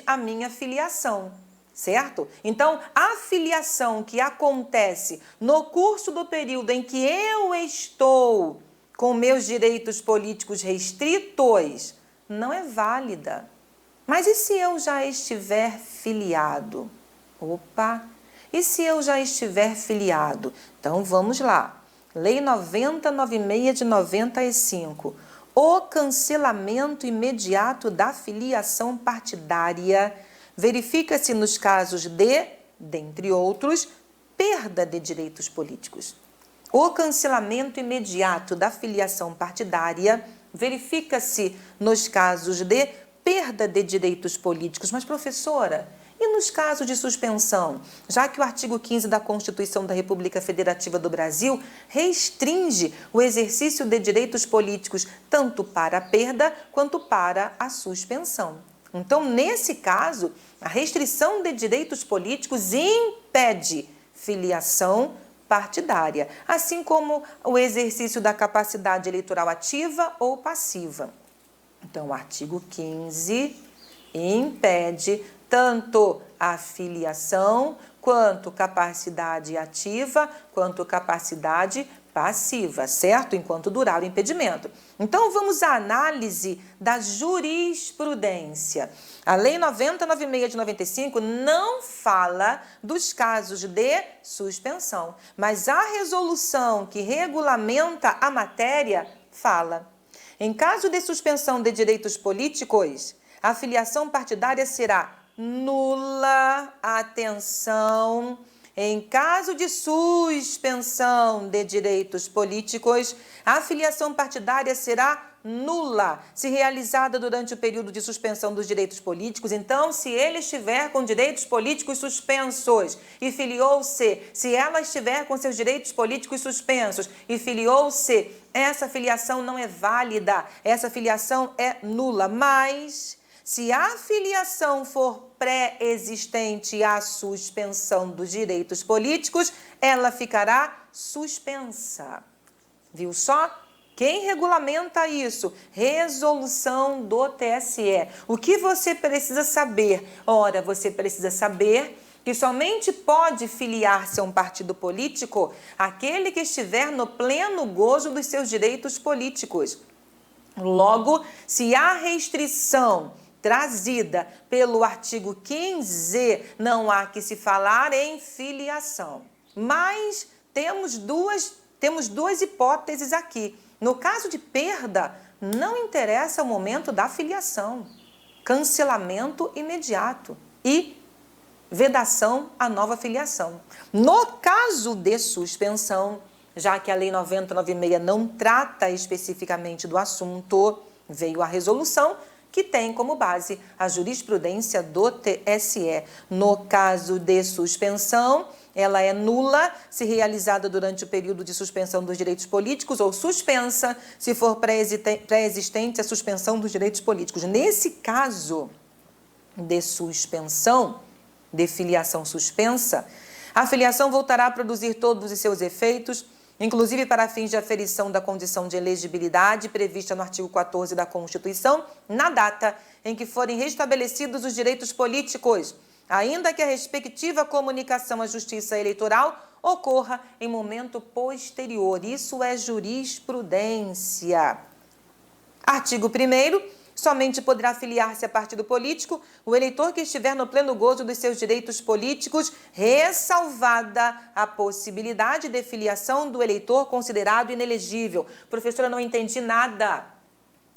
a minha filiação, certo? Então, a filiação que acontece no curso do período em que eu estou com meus direitos políticos restritos não é válida. Mas e se eu já estiver filiado? Opa! E se eu já estiver filiado? Então, vamos lá. Lei 9096 de 95. O cancelamento imediato da filiação partidária verifica-se nos casos de, dentre outros, perda de direitos políticos. O cancelamento imediato da filiação partidária verifica-se nos casos de perda de direitos políticos. Mas, professora, e nos casos de suspensão? Já que o artigo 15 da Constituição da República Federativa do Brasil restringe o exercício de direitos políticos tanto para a perda quanto para a suspensão. Então, nesse caso, a restrição de direitos políticos impede filiação partidária, assim como o exercício da capacidade eleitoral ativa ou passiva. Então, o artigo 15 impede tanto a filiação, quanto capacidade ativa, quanto capacidade passiva, certo? Enquanto durar o impedimento. Então, vamos à análise da jurisprudência. A Lei 9096 de 95 não fala dos casos de suspensão, mas a resolução que regulamenta a matéria fala. Em caso de suspensão de direitos políticos, a filiação partidária será nula. Atenção! Em caso de suspensão de direitos políticos, a filiação partidária será nula, se realizada durante o período de suspensão dos direitos políticos. Então, se ele estiver com direitos políticos suspensos e filiou-se, se ela estiver com seus direitos políticos suspensos e filiou-se, essa filiação não é válida, essa filiação é nula. Mas, se a filiação for pré-existente à suspensão dos direitos políticos, ela ficará suspensa. Viu só? Quem regulamenta isso? Resolução do TSE. O que você precisa saber? Ora, você precisa saber que somente pode filiar-se a um partido político aquele que estiver no pleno gozo dos seus direitos políticos. Logo, se há restrição trazida pelo artigo 15, não há que se falar em filiação. Mas temos duas hipóteses aqui. No caso de perda, não interessa o momento da filiação. Cancelamento imediato e vedação à nova filiação. No caso de suspensão, já que a Lei 9096 não trata especificamente do assunto, veio a resolução que tem como base a jurisprudência do TSE. No caso de suspensão, ela é nula se realizada durante o período de suspensão dos direitos políticos ou suspensa se for pré-existente a suspensão dos direitos políticos. Nesse caso de suspensão, de filiação suspensa, a filiação voltará a produzir todos os seus efeitos, inclusive para fins de aferição da condição de elegibilidade prevista no artigo 14 da Constituição, na data em que forem restabelecidos os direitos políticos, ainda que a respectiva comunicação à Justiça Eleitoral ocorra em momento posterior. Isso é jurisprudência. Artigo 1º. Somente poderá filiar-se a partido político o eleitor que estiver no pleno gozo dos seus direitos políticos, ressalvada a possibilidade de filiação do eleitor considerado inelegível. Professora, não entendi nada.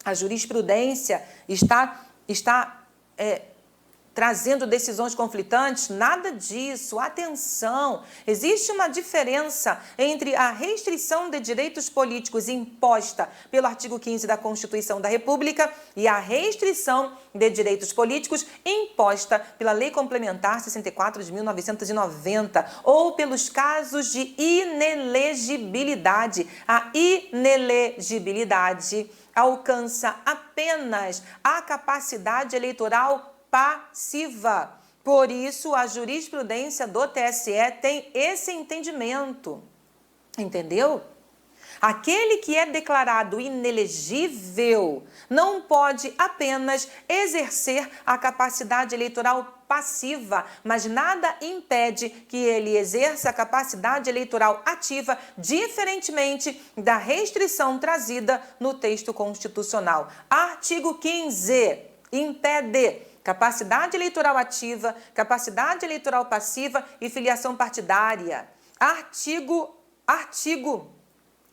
A jurisprudência está trazendo decisões conflitantes? Nada disso. Atenção! Existe uma diferença entre a restrição de direitos políticos imposta pelo artigo 15 da Constituição da República e a restrição de direitos políticos imposta pela Lei Complementar 64 de 1990 ou pelos casos de inelegibilidade. A inelegibilidade alcança apenas a capacidade eleitoral passiva. Por isso, a jurisprudência do TSE tem esse entendimento. Entendeu? Aquele que é declarado inelegível não pode apenas exercer a capacidade eleitoral passiva, mas nada impede que ele exerça a capacidade eleitoral ativa, diferentemente da restrição trazida no texto constitucional. Artigo 15 impede capacidade eleitoral ativa, capacidade eleitoral passiva e filiação partidária. Artigo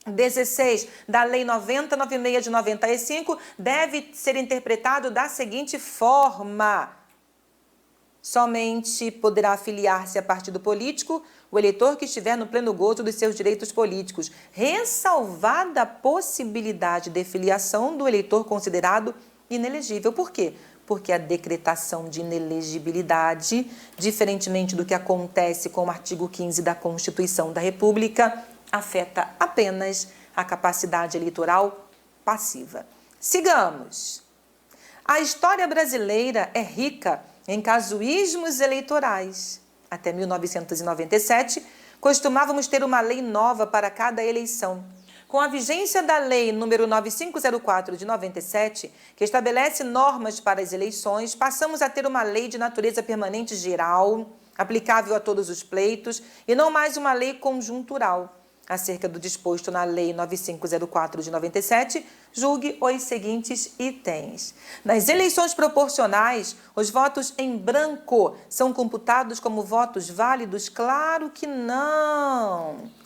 16 da Lei 9096 de 95 deve ser interpretado da seguinte forma: somente poderá filiar-se a partido político o eleitor que estiver no pleno gozo dos seus direitos políticos, ressalvada a possibilidade de filiação do eleitor considerado inelegível. Por quê? Porque a decretação de inelegibilidade, diferentemente do que acontece com o artigo 15 da Constituição da República, afeta apenas a capacidade eleitoral passiva. Sigamos. A história brasileira é rica em casuísmos eleitorais. Até 1997, costumávamos ter uma lei nova para cada eleição. Com a vigência da Lei nº 9504 de 97, que estabelece normas para as eleições, passamos a ter uma lei de natureza permanente geral, aplicável a todos os pleitos, e não mais uma lei conjuntural. Acerca do disposto na Lei 9504 de 97, julgue os seguintes itens. Nas eleições proporcionais, os votos em branco são computados como votos válidos? Claro que não!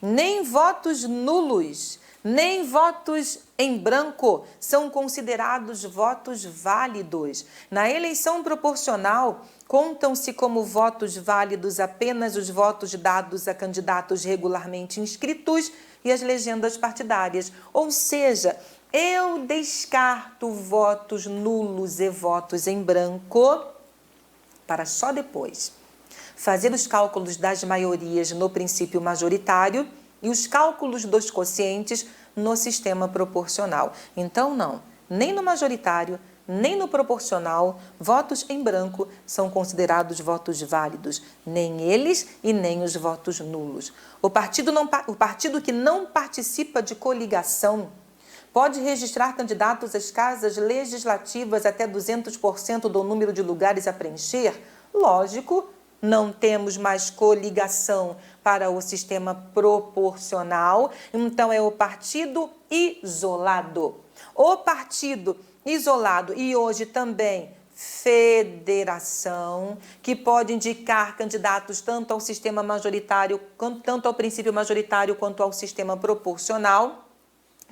Nem votos nulos, nem votos em branco são considerados votos válidos. Na eleição proporcional, contam-se como votos válidos apenas os votos dados a candidatos regularmente inscritos e as legendas partidárias. Ou seja, eu descarto votos nulos e votos em branco para só depois fazer os cálculos das maiorias no princípio majoritário e os cálculos dos quocientes no sistema proporcional. Então, não, nem no majoritário, nem no proporcional, votos em branco são considerados votos válidos, nem eles e nem os votos nulos. O partido que não participa de coligação pode registrar candidatos às casas legislativas até 200% do número de lugares a preencher? Lógico, não temos mais coligação para o sistema proporcional, então é o partido isolado. O partido isolado e hoje também federação, que pode indicar candidatos tanto ao sistema majoritário, tanto ao princípio majoritário quanto ao sistema proporcional,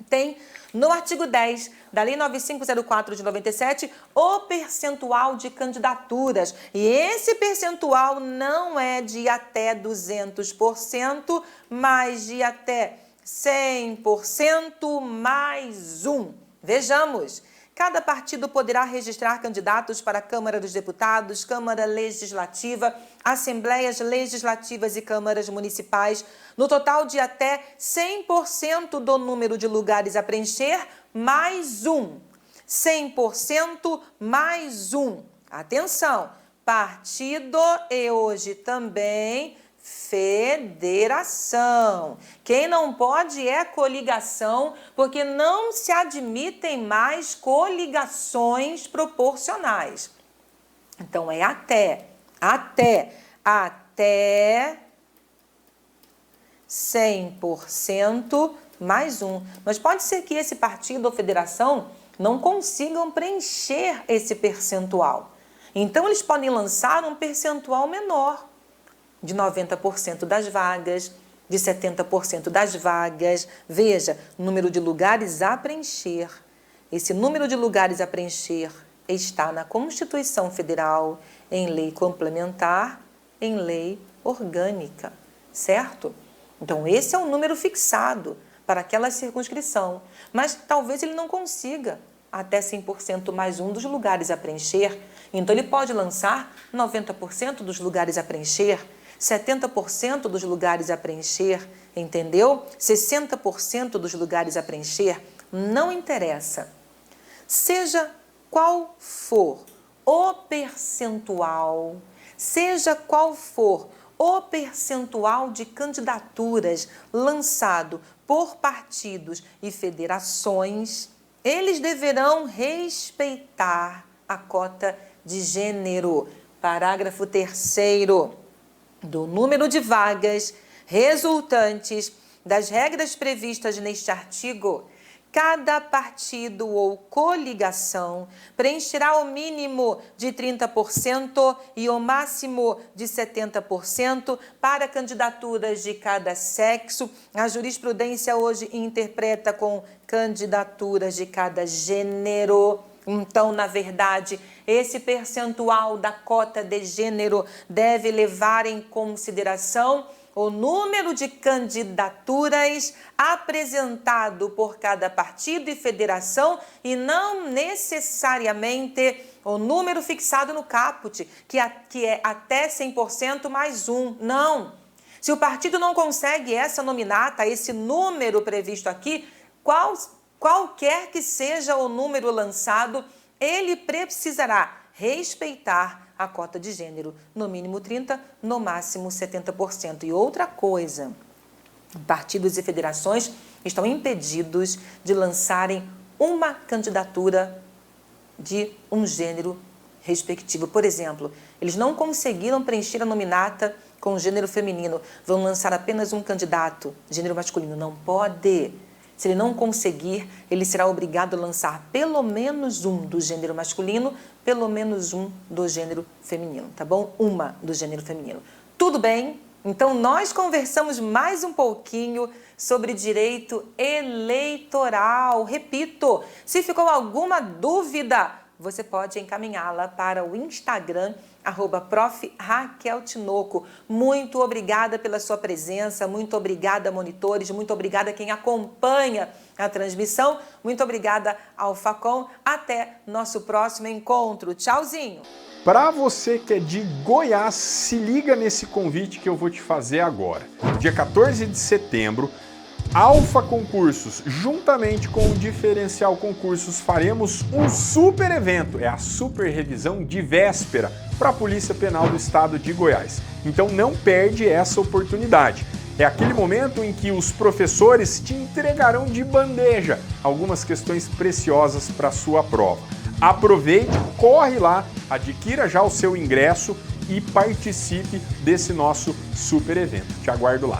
tem no artigo 10 da Lei 9504 de 97 o percentual de candidaturas. E esse percentual não é de até 200%, mas de até 100% mais um. Vejamos. Cada partido poderá registrar candidatos para a Câmara dos Deputados, Câmara Legislativa, Assembleias Legislativas e Câmaras Municipais, no total de até 100% do número de lugares a preencher, mais um. 100% mais um. Atenção, partido e hoje também federação. Quem não pode é coligação, porque não se admitem mais coligações proporcionais. Então é até 100% mais um. Mas pode ser que esse partido ou federação não consigam preencher esse percentual. Então eles podem lançar um percentual menor, de 90% das vagas, de 70% das vagas. Veja, número de lugares a preencher. Esse número de lugares a preencher está na Constituição Federal, em lei complementar, em lei orgânica, certo? Então, esse é um número fixado para aquela circunscrição, mas talvez ele não consiga até 100% mais um dos lugares a preencher. Então, ele pode lançar 90% dos lugares a preencher, 70% dos lugares a preencher, entendeu? 60% dos lugares a preencher, não interessa. Seja qual for o percentual, seja qual for o percentual de candidaturas lançado por partidos e federações, eles deverão respeitar a cota de gênero. Parágrafo 3º. Do número de vagas resultantes das regras previstas neste artigo, cada partido ou coligação preencherá o mínimo de 30% e o máximo de 70% para candidaturas de cada sexo. A jurisprudência hoje interpreta com candidaturas de cada gênero. Então, na verdade, esse percentual da cota de gênero deve levar em consideração o número de candidaturas apresentado por cada partido e federação e não necessariamente o número fixado no caput, que é até 100% mais um. Não! Se o partido não consegue essa nominata, esse número previsto aqui, qualquer que seja o número lançado, ele precisará respeitar a cota de gênero, no mínimo 30%, no máximo 70%. E outra coisa, partidos e federações estão impedidos de lançarem uma candidatura de um gênero respectivo. Por exemplo, eles não conseguiram preencher a nominata com gênero feminino, vão lançar apenas um candidato, gênero masculino. Não pode. Se ele não conseguir, ele será obrigado a lançar pelo menos um do gênero masculino, pelo menos um do gênero feminino, tá bom? Uma do gênero feminino. Tudo bem? Então, nós conversamos mais um pouquinho sobre direito eleitoral. Repito, se ficou alguma dúvida, você pode encaminhá-la para o Instagram, @Prof. Raquel Tinoco. Muito obrigada pela sua presença, muito obrigada, monitores, muito obrigada a quem acompanha a transmissão, muito obrigada ao Facom. Até nosso próximo encontro. Tchauzinho! Para você que é de Goiás, se liga nesse convite que eu vou te fazer agora. Dia 14 de setembro, Alfa Concursos, juntamente com o Diferencial Concursos, faremos um super evento. É a super revisão de véspera para a Polícia Penal do Estado de Goiás. Então não perde essa oportunidade. É aquele momento em que os professores te entregarão de bandeja algumas questões preciosas para a sua prova. Aproveite, corre lá, adquira já o seu ingresso e participe desse nosso super evento. Te aguardo lá.